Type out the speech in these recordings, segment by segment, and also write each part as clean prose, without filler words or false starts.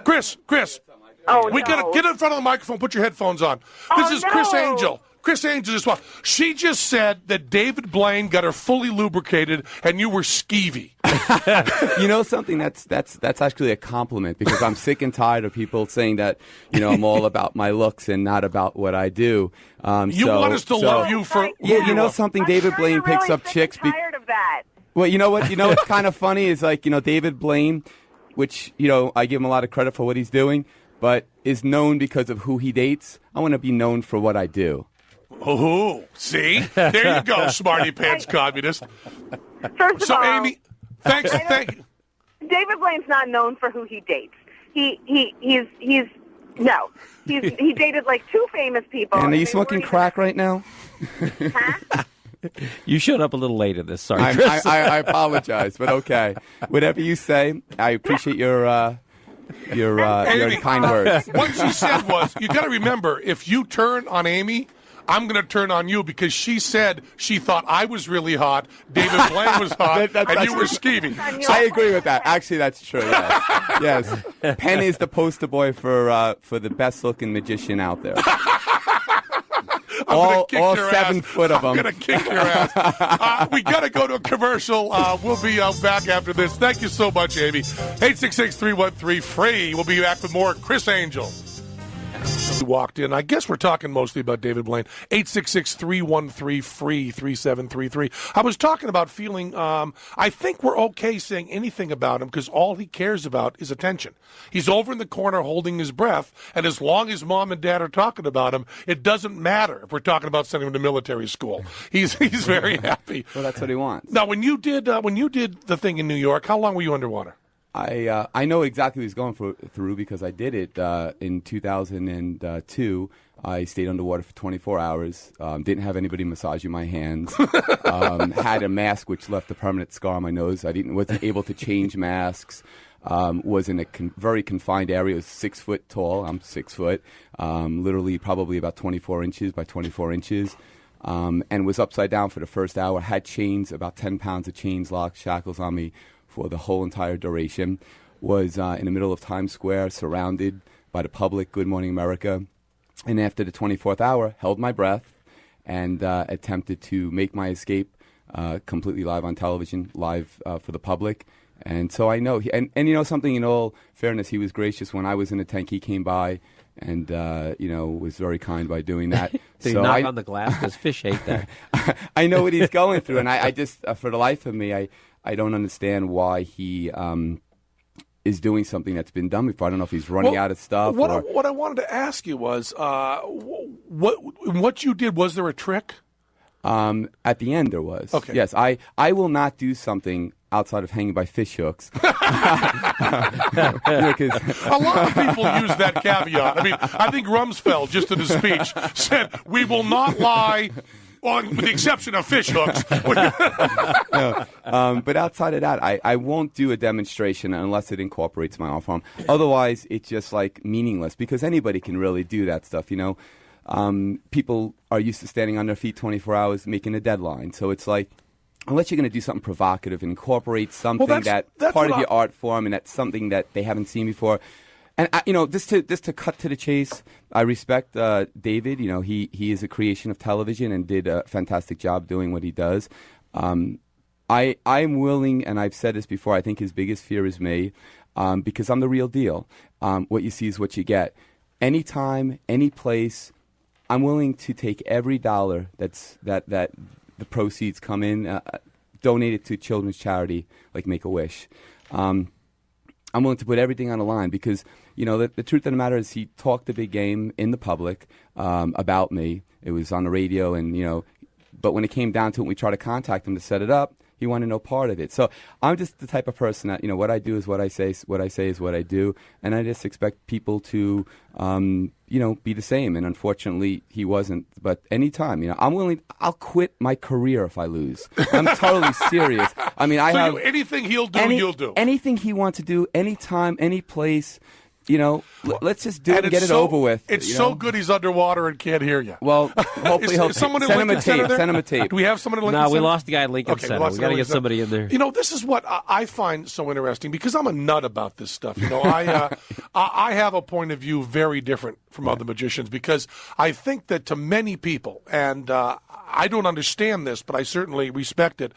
Criss. Oh, We no. gotta get in front of the microphone. Put your headphones on. This is Criss Angel. Criss Angel as well. She just said that David Blaine got her fully lubricated, and you were skeevy. You know something? That's actually a compliment, because I'm sick and tired of people saying that I'm all about my looks and not about what I do. You want us to love you for yeah. You know something? I'm David sure Blaine you're picks really up sick chicks. and tired of that. Well, you know what? You know what's kind of funny is David Blaine, which I give him a lot of credit for what he's doing, but is known because of who he dates. I want to be known for what I do. Oh, see? There you go, smarty pants communist. First of all, Amy, thank you. David Blaine's not known for who he dates. He dated like two famous people. And are you they smoking weren't crack right now? even- Huh? You showed up a little late in this. Sorry, Criss. I apologize, but okay. Whatever you say, I appreciate your Amy, kind words. What she said was, you got to remember, if you turn on Amy, I'm going to turn on you, because she said she thought I was really hot, David Blaine was hot, and you were skeevy. I agree with that. Actually, that's true. Yes. Penn is the poster boy for the best-looking magician out there. all 7 foot of them. I'm going to kick your ass. We got to go to a commercial. We'll be back after this. Thank you so much, Amy. 866-313-FREE. We'll be back with more Criss Angel. He walked in. I guess we're talking mostly about David Blaine. 866-313-FREE, 3733. I was talking about feeling, I think we're okay saying anything about him, because all he cares about is attention. He's over in the corner holding his breath, and as long as mom and dad are talking about him, it doesn't matter if we're talking about sending him to military school. He's very happy. Well, that's what he wants. Now, when you did the thing in New York, how long were you underwater? I know exactly what he's going through, because I did it in 2002. I stayed underwater for 24 hours, didn't have anybody massaging my hands, had a mask which left a permanent scar on my nose. Wasn't able to change masks, was in a very confined area. It was 6 foot tall. I'm 6 foot, literally probably about 24 inches by 24 inches. And was upside down for the first hour, had chains, about 10 pounds of chains, locks, shackles on me for the whole entire duration. Was in the middle of Times Square, surrounded by the public, Good Morning America. And after the 24th hour, held my breath and attempted to make my escape completely live on television, live for the public. And so I know, and you know something, in all fairness, he was gracious. When I was in the tank, he came by and, was very kind by doing that. Did he knock on the glass? Because fish hate that. I know what he's going through, and I just, for the life of me, I don't understand why he is doing something that's been done before. I don't know if he's running out of stuff. What I wanted to ask you was, what you did, was there a trick? At the end, there was. Okay. Yes, I will not do something outside of hanging by fish hooks. A lot of people use that caveat. I mean, I think Rumsfeld, just in his speech, said, we will not lie, with the exception of fish hooks. No, but outside of that, I won't do a demonstration unless it incorporates my art form. Otherwise, it's just like meaningless, because anybody can really do that stuff, People are used to standing on their feet 24 hours making a deadline. So it's like, unless you're going to do something provocative, incorporate something that's part of your art form, and that's something that they haven't seen before. And just to cut to the chase, I respect David. He is a creation of television and did a fantastic job doing what he does. I'm willing, and I've said this before, I think his biggest fear is me, because I'm the real deal. What you see is what you get. Anytime, any place, I'm willing to take every dollar that the proceeds come in, donate it to children's charity like Make-A-Wish. I'm willing to put everything on the line, because the truth of the matter is, he talked a big game in the public about me. It was on the radio, and but when it came down to it, we tried to contact him to set it up. He wanted no part of it. So I'm just the type of person that what I do is what I say. What I say is what I do, and I just expect people to be the same. And unfortunately, he wasn't. But anytime, I'm willing. I'll quit my career if I lose. I'm totally serious. I mean, anything he'll do, you'll do. Anything he wants to do, anytime, any place. let's just do it and get it over with. It's so good he's underwater and can't hear you. Well, hopefully he'll send him a tape. Send him a tape. Do we have someone at Lincoln No, Center? we lost the guy at Lincoln Center. We got to get somebody in there. This is what I find so interesting because I'm a nut about this stuff. I have a point of view very different from other magicians because I think that to many people, and I don't understand this, but I certainly respect it.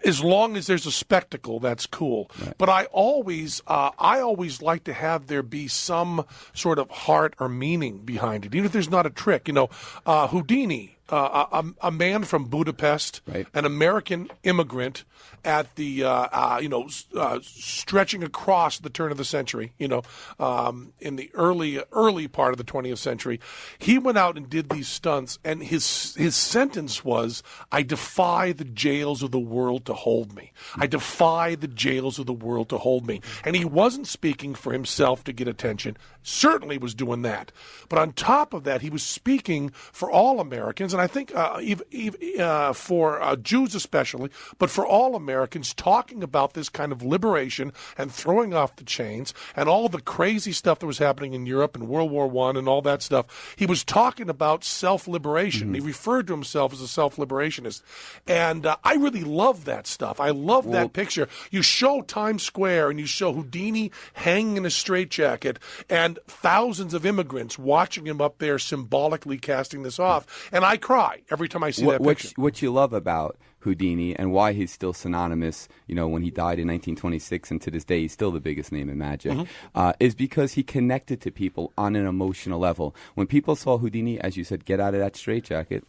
As long as there's a spectacle, that's cool. Right. But I always like to have there be some sort of heart or meaning behind it, even if there's not a trick. Houdini, a man from Budapest, right. An American immigrant at the stretching across the turn of the century, in the early part of the 20th century, he went out and did these stunts, and his sentence was, "I defy the jails of the world to hold me. I defy the jails of the world to hold me." And he wasn't speaking for himself to get attention. Certainly was doing that. But on top of that, he was speaking for all Americans, and I think for Jews especially, but for all Americans, talking about this kind of liberation and throwing off the chains and all the crazy stuff that was happening in Europe and World War I and all that stuff. He was talking about self-liberation. Mm-hmm. He referred to himself as a self-liberationist. And I really love that stuff. I love that picture. You show Times Square and you show Houdini hanging in a straitjacket and thousands of immigrants watching him up there symbolically casting this off. And I cry every time I see that picture. What you love about Houdini and why he's still synonymous, when he died in 1926 and to this day he's still the biggest name in magic, is because he connected to people on an emotional level. When people saw Houdini, as you said, get out of that straitjacket,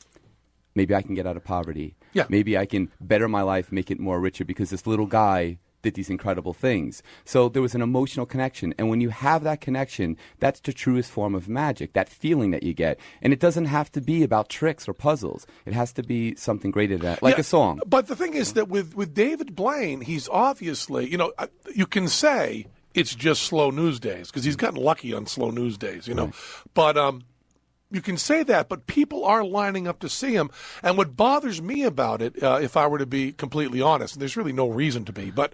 maybe I can get out of poverty. Yeah. Maybe I can better my life, make it more richer because this little guy did these incredible things. So there was an emotional connection. And when you have that connection, that's the truest form of magic, that feeling that you get. And it doesn't have to be about tricks or puzzles. It has to be something greater than that, like a song. But the thing is that with David Blaine, he's obviously, you can say it's just slow news days because he's gotten lucky on slow news days, Right. But you can say that, but people are lining up to see him. And what bothers me about it, if I were to be completely honest, and there's really no reason to be, but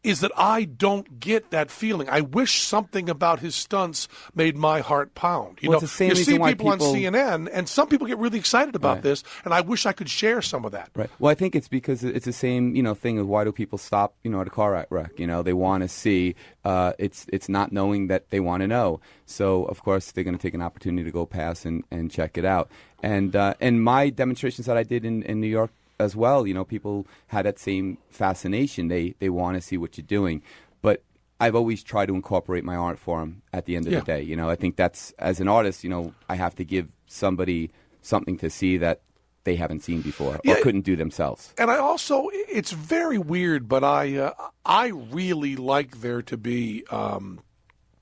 is that I don't get that feeling. I wish something about his stunts made my heart pound. You see people on CNN, and some people get really excited about this, and I wish I could share some of that. Right. Well, I think it's because it's the same, thing of why do people stop, at a car wreck? They want to see. It's not knowing that they want to know. So, of course, they're going to take an opportunity to go past and check it out. And my demonstrations that I did in New York as well, people had that same fascination. They want to see what you're doing. But I've always tried to incorporate my art form at the end of the day. I think that's, as an artist, I have to give somebody something to see that they haven't seen before or couldn't do themselves. And I also, it's very weird, but I really like there to be